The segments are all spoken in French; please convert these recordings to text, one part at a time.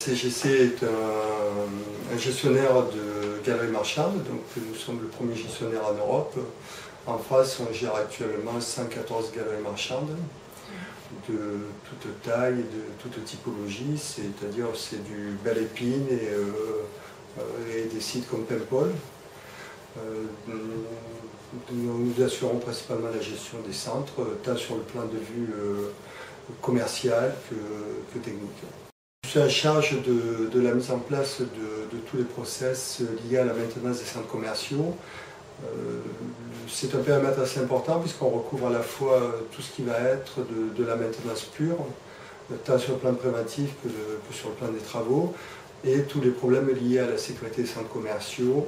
CGC est un gestionnaire de galeries marchandes, donc nous sommes le premier gestionnaire en Europe. En France, on gère actuellement 114 galeries marchandes de toute taille et de toute typologie, c'est-à-dire c'est du Belle Épine et des sites comme Paimpol. Nous assurons principalement la gestion des centres, tant sur le plan de vue commercial que technique. Je suis en charge de la mise en place de tous les process liés à la maintenance des centres commerciaux. C'est un périmètre assez important puisqu'on recouvre à la fois tout ce qui va être de la maintenance pure, tant sur le plan préventif que sur le plan des travaux, et tous les problèmes liés à la sécurité des centres commerciaux,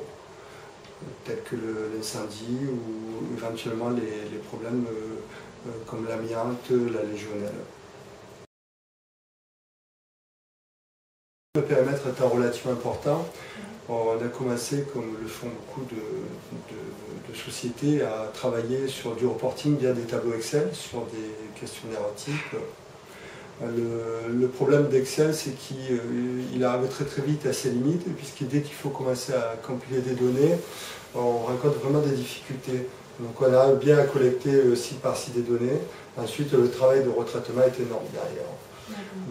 tels que l'incendie ou éventuellement les problèmes comme l'amiante, la légionelle. Le périmètre étant relativement important, on a commencé, comme le font beaucoup de sociétés, à travailler sur du reporting via des tableaux Excel, sur des questionnaires types. Le problème d'Excel, c'est qu'il arrive très vite à ses limites, puisque dès qu'il faut commencer à compiler des données, on rencontre vraiment des difficultés. Donc on arrive bien à collecter site par site des données. Ensuite, le travail de retraitement est énorme derrière.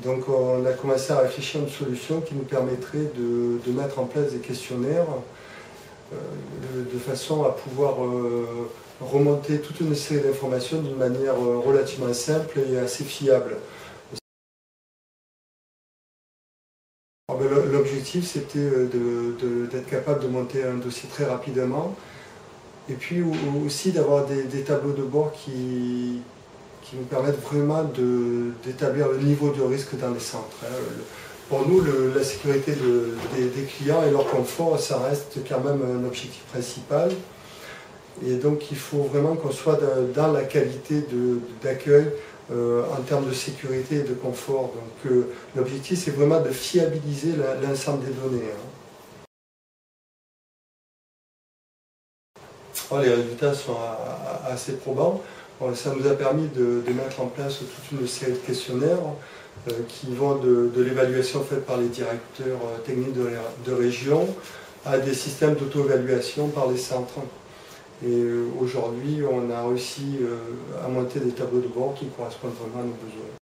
Donc on a commencé à réfléchir à une solution qui nous permettrait de mettre en place des questionnaires de façon à pouvoir remonter toute une série d'informations d'une manière relativement simple et assez fiable. L'objectif, c'était d'être capable de monter un dossier très rapidement et puis aussi d'avoir des tableaux de bord qui nous permettent vraiment d'établir le niveau de risque dans les centres. Pour nous, la sécurité des clients et leur confort, ça reste quand même un objectif principal. Et donc il faut vraiment qu'on soit dans la qualité d'accueil en termes de sécurité et de confort. Donc l'objectif, c'est vraiment de fiabiliser l'ensemble des données. Les résultats sont assez probants. Ça nous a permis de mettre en place toute une série de questionnaires qui vont de l'évaluation faite par les directeurs techniques de région à des systèmes d'auto-évaluation par les centres. Et aujourd'hui, on a réussi à monter des tableaux de bord qui correspondent vraiment à nos besoins.